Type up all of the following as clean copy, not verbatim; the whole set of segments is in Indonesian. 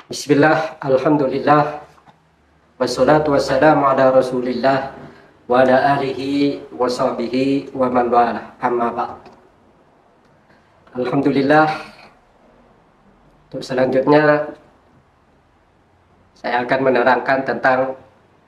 Bismillah, alhamdulillah, wassalatu wassalamu ala rasulillah wa ala alihi wa sahbihi wa man wala, amma ba'd. Alhamdulillah, untuk selanjutnya saya akan menerangkan tentang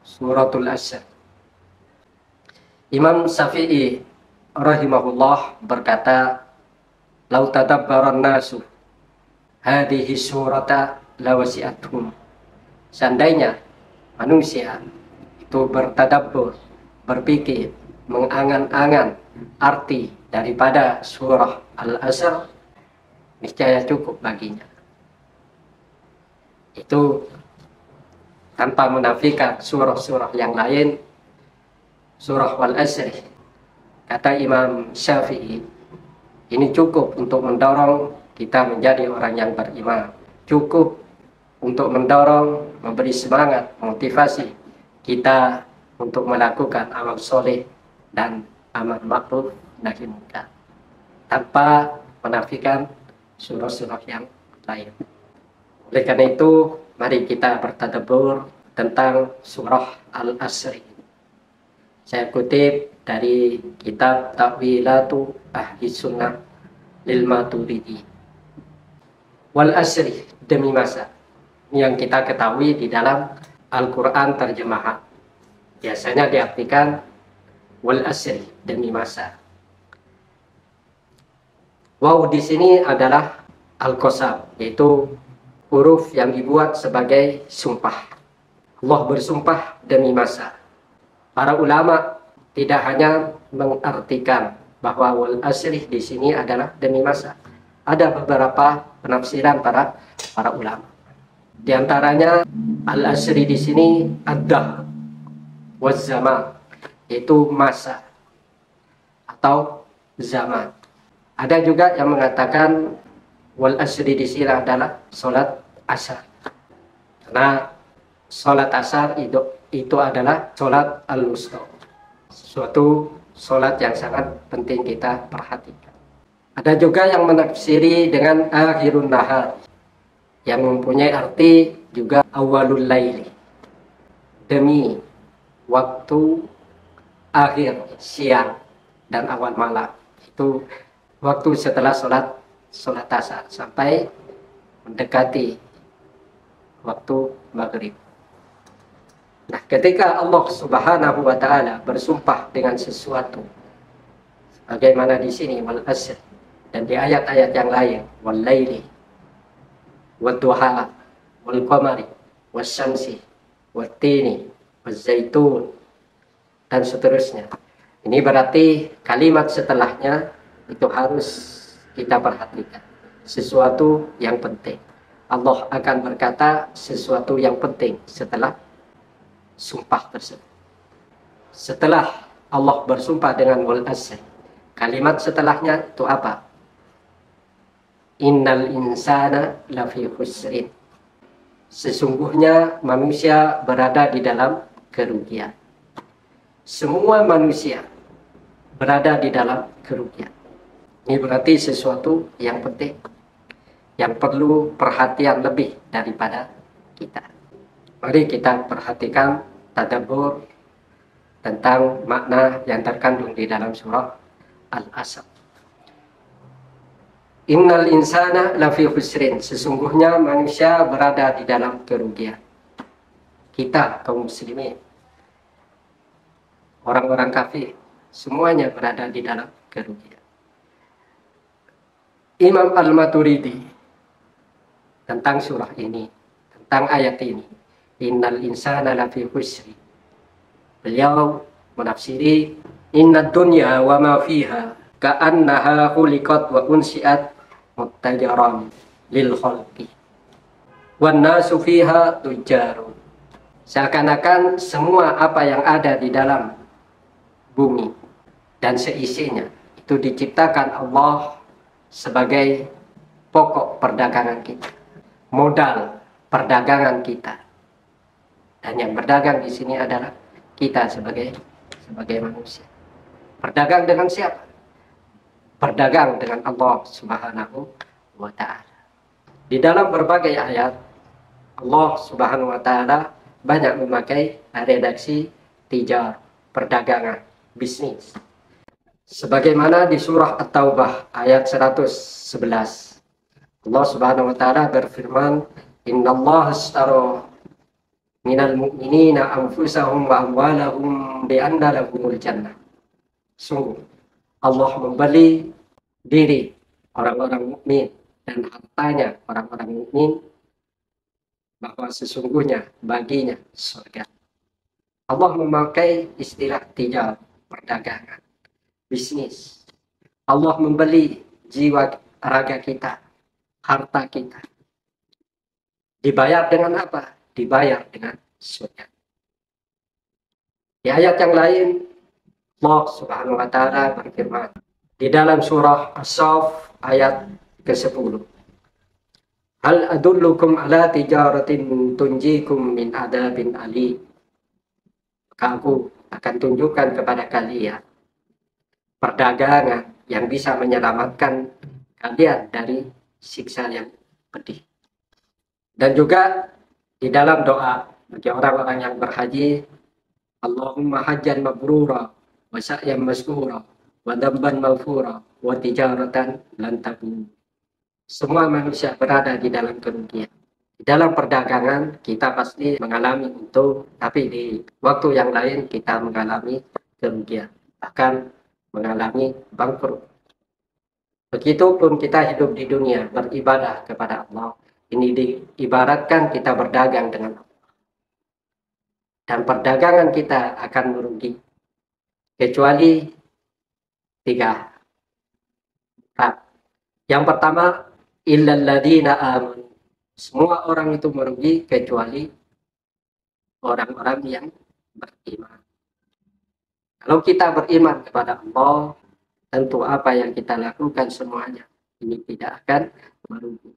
suratul Asr. Imam Syafi'i rahimahullah berkata, "Lau tadabbaran nasu hadhihi surata lawasi'athum." Seandainya manusia itu bertadabbur, berpikir, mengangan-angan arti daripada surah Al-Asr, niscaya cukup baginya. Itu tanpa menafikan surah-surah yang lain. Surah Al-Asr, kata Imam Syafi'i, ini cukup untuk mendorong kita menjadi orang yang beriman, cukup untuk mendorong, memberi semangat, motivasi kita untuk melakukan amal soleh dan amal ma'ruf nahi munkar, tanpa menafikan surah-surah yang lain. Oleh karena itu, mari kita bertadabbur tentang surah Al-Asr. Saya kutip dari kitab Ta'wilatu Ahli Sunnah lil Maturidi. Wal asri, demi masa, yang kita ketahui di dalam Al-Quran terjemahan biasanya diartikan wal asri, demi masa. Waw di sini adalah al-qasam, yaitu huruf yang dibuat sebagai sumpah. Allah bersumpah demi masa. Para ulama tidak hanya mengartikan bahwa wal asri di sini adalah demi masa. Ada beberapa penafsiran para ulama. Di antaranya al-asri di sini ad-dahr waz zaman, yaitu masa atau zaman. Ada juga yang mengatakan wal asri di sini adalah salat asar. Karena salat asar itu adalah salat al-wusta, suatu salat yang sangat penting kita perhatikan. Ada juga yang menafsiri dengan akhirun nahar, yang mempunyai arti juga awalul laili, demi waktu akhir siang dan awal malam. Itu waktu setelah sholat asar sampai mendekati waktu maghrib. Nah, ketika Allah Subhanahu wa Ta'ala bersumpah dengan sesuatu, bagaimana di sini wal asr, dan di ayat-ayat yang lain wal laili wad-duha wal qamari wasyamsi wattini waz-zaitun, dan seterusnya. Ini berarti kalimat setelahnya itu harus kita perhatikan. Sesuatu yang penting. Allah akan berkata sesuatu yang penting setelah sumpah tersebut. Setelah Allah bersumpah dengan wal asr, kalimat setelahnya itu apa? Innal insana lafi khusrin. Sesungguhnya manusia berada di dalam kerugian. Semua manusia berada di dalam kerugian. Ini berarti sesuatu yang penting, yang perlu perhatian lebih daripada kita. Mari kita perhatikan tadabbur tentang makna yang terkandung di dalam surah Al-Asr. Innal insana lafi khusrin. Sesungguhnya manusia berada di dalam kerugian. Kita kaum muslimin, orang-orang kafir, semuanya berada di dalam kerugian. Imam Al-Maturidi tentang surah ini, tentang ayat ini, innal insana lafi khusrin, beliau menafsiri innad dunya wa ma fiha ka'annaha khuliqat wa unsiat muttajaran lil khalqi wan nasu fiha tujarun. Seakan-akan semua apa yang ada di dalam bumi dan seisinya itu diciptakan Allah sebagai pokok perdagangan kita, modal perdagangan kita. Dan yang berdagang di sini adalah kita sebagai manusia. Berdagang dengan siapa? Berdagang dengan Allah Subhanahu wa Ta'ala. Di dalam berbagai ayat Allah Subhanahu wa taala banyak memakai redaksi tijar, perdagangan, bisnis. Sebagaimana di surah At-Taubah ayat 111. Allah Subhanahu wa taala berfirman, "Innallaha ashtara minal mu'minina anfusahum wa amwalahum bi anna lahumul jannah." Sungguh Allah membeli diri orang-orang mukmin dan hartanya orang-orang mukmin bahwa sesungguhnya baginya surga. Allah memakai istilah tijar, perdagangan, bisnis. Allah membeli jiwa raga kita, harta kita. Dibayar dengan apa? Dibayar dengan surga. Di ayat yang lain, Allah Subhanahu wa taala berfirman di dalam surah As-Saff ayat ke-10. Hal adullukum ala tijaratin tunjikum min adabin ali. Maka aku akan tunjukkan kepada kalian perdagangan yang bisa menyelamatkan kalian dari siksa yang pedih. Dan juga di dalam doa bagi orang-orang yang berhaji, Allahumma hajjan mabrura wa sa'yan maskura wa damban maghfura wa tijaratan lan tabur. Semua manusia berada di dalam kerugian. Di dalam perdagangan kita pasti mengalami untung, tapi di waktu yang lain kita mengalami kerugian, bahkan mengalami bangkrut. Begitupun kita hidup di dunia beribadah kepada Allah. Ini diibaratkan kita berdagang dengan Allah. Dan perdagangan kita akan merugi. Kecuali 3. Yang pertama, illal ladina amanu. Semua orang itu merugi kecuali orang-orang yang beriman. Kalau kita beriman kepada Allah, tentu apa yang kita lakukan semuanya ini tidak akan merugi.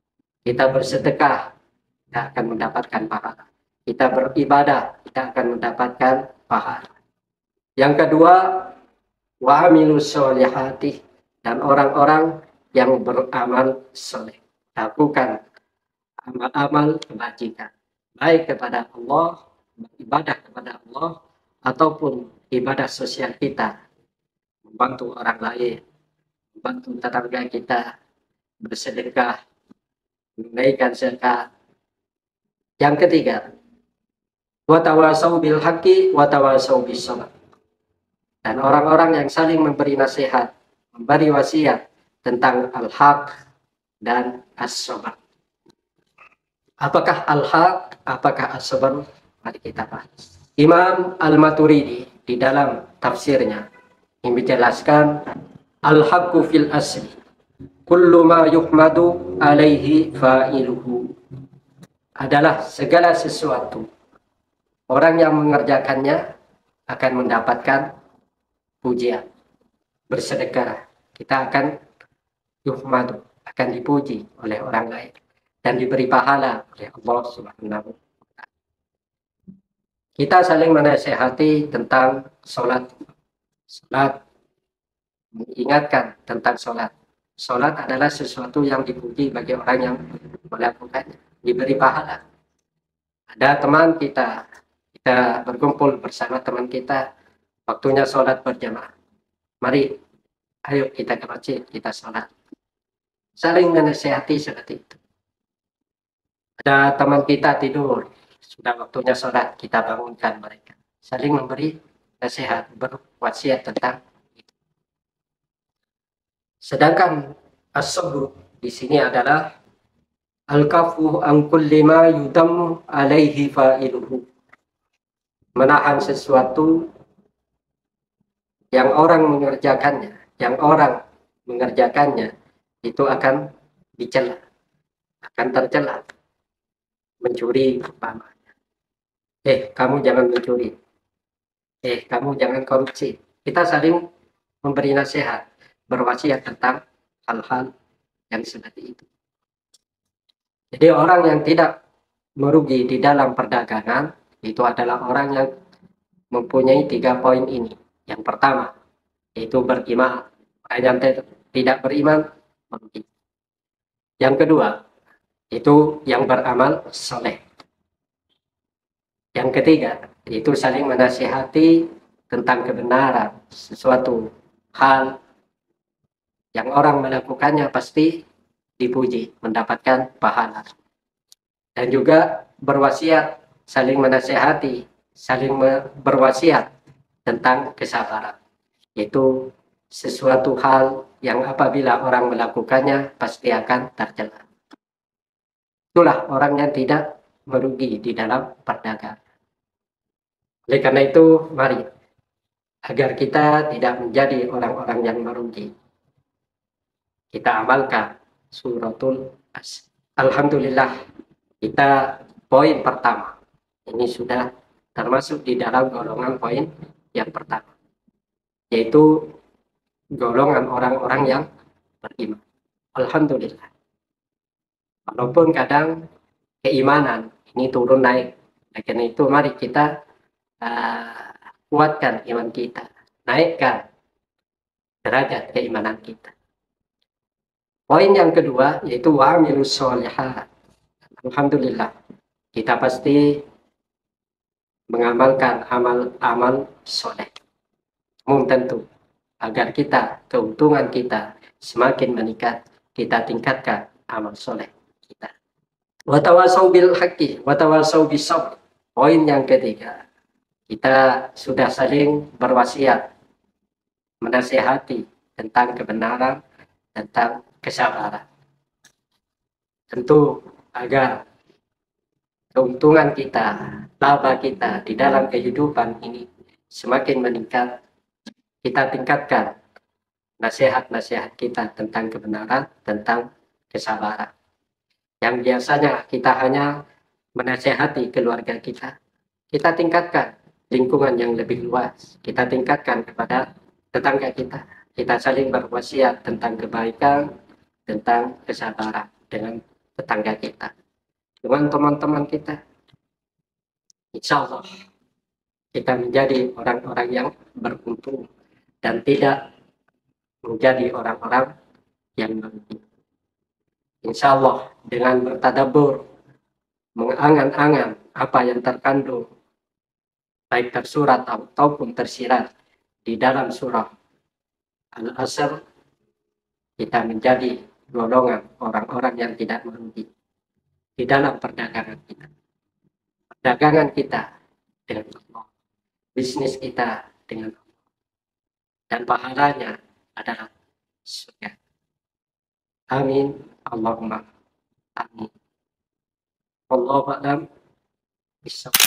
Kita bersedekah, kita akan mendapatkan pahala. Kita beribadah, kita akan mendapatkan pahala. Yang kedua, wa amilus sholihati, dan orang-orang yang beramal soleh. Lakukan amal-amal kebajikan, baik kepada Allah, beribadah kepada Allah, ataupun ibadah sosial kita, membantu orang lain, membantu tetangga kita, bersedekah, menunaikan zakat. Yang ketiga, wa tawasau bil haqqi wa tawasau bis sabr. Dan orang-orang yang saling memberi nasihat, memberi wasiat tentang al-haq dan as-sabr. Apakah al-haq, apakah as-sabr? Mari kita bahas. Imam Al-Maturidi di dalam tafsirnya ini menjelaskan al-haqqu fil asli kullu ma yuhmadu alaihi fa'iluhu, adalah segala sesuatu orang yang mengerjakannya akan mendapatkan pujian. Bersedekah, kita akan yuhmadu, akan dipuji oleh orang lain dan diberi pahala oleh Allah Subhanahu wa taala. Kita saling menasihati tentang sholat. Sholat, mengingatkan tentang sholat. Sholat adalah sesuatu yang dipuji bagi orang yang melakukannya, diberi pahala. Ada teman kita, kita berkumpul bersama teman kita, waktunya sholat berjamaah. Mari, ayo kita ke masjid, kita sholat. Saling menasihati seperti itu. Ada teman kita tidur, sudah waktunya sholat, kita bangunkan mereka. Saling memberi nasihat, berwasiat tentang itu. Sedangkan as-sabr di sini adalah al-kafu an kulli ma yudammu alaihi fa'iluhu. Menahan sesuatu yang orang mengerjakannya itu akan dicela, akan tercela. Mencuri umpamanya. Kamu jangan mencuri. Kamu jangan korupsi. Kita saling memberi nasihat, berwasiat tentang hal-hal yang seperti itu. Jadi orang yang tidak merugi di dalam perdagangan itu adalah orang yang mempunyai 3 poin ini. Yang pertama, yaitu beriman. Orang yang tidak beriman merugi. Yang kedua, itu yang beramal soleh. Yang ketiga, yaitu saling menasihati tentang kebenaran, sesuatu hal yang orang melakukannya pasti dipuji, mendapatkan pahala. Dan juga berwasiat, saling menasihati, saling berwasiat tentang kesabaran, yaitu sesuatu hal yang apabila orang melakukannya pasti akan tercela. Itulah orang yang tidak merugi di dalam perdagangan. Oleh karena itu, mari agar kita tidak menjadi orang-orang yang merugi, kita amalkan suratul As. Alhamdulillah, kita poin pertama ini sudah termasuk di dalam golongan poin yang pertama, yaitu golongan orang-orang yang beriman. Alhamdulillah. Walaupun kadang keimanan ini turun naik, karena itu mari kita kuatkan iman kita, naikkan derajat keimanan kita. Poin yang kedua yaitu wa'amilus sholihat. Alhamdulillah, kita pasti mengamalkan amal-amal soleh. Tentu agar keuntungan kita semakin meningkat, kita tingkatkan amal soleh kita. Watawasau bil haqqi, watawasau bis sabr. Poin yang ketiga, kita sudah saling berwasiat, menasihati tentang kebenaran, tentang kesabaran. Tentu agar keuntungan kita, laba kita di dalam kehidupan ini semakin meningkat, kita tingkatkan nasihat-nasihat kita tentang kebenaran, tentang kesabaran. Yang biasanya kita hanya menasihati keluarga kita, kita tingkatkan lingkungan yang lebih luas, kita tingkatkan kepada tetangga kita saling berwasiat tentang kebaikan, tentang kesabaran dengan tetangga kita, dengan teman-teman kita. Insya Allah kita menjadi orang-orang yang beruntung dan tidak menjadi orang-orang yang merugi. Insya Allah dengan bertadabbur, mengangan-angan apa yang terkandung baik tersurat ataupun tersirat di dalam surah Al-Asr, kita menjadi golongan orang-orang yang tidak merugi di dalam perdagangan kita. Perdagangan kita dengan Allah, bisnis kita dengan Allah, dan pahalanya adalah surga. Amin. Allahumma amin. Wallahu a'lam bishawab.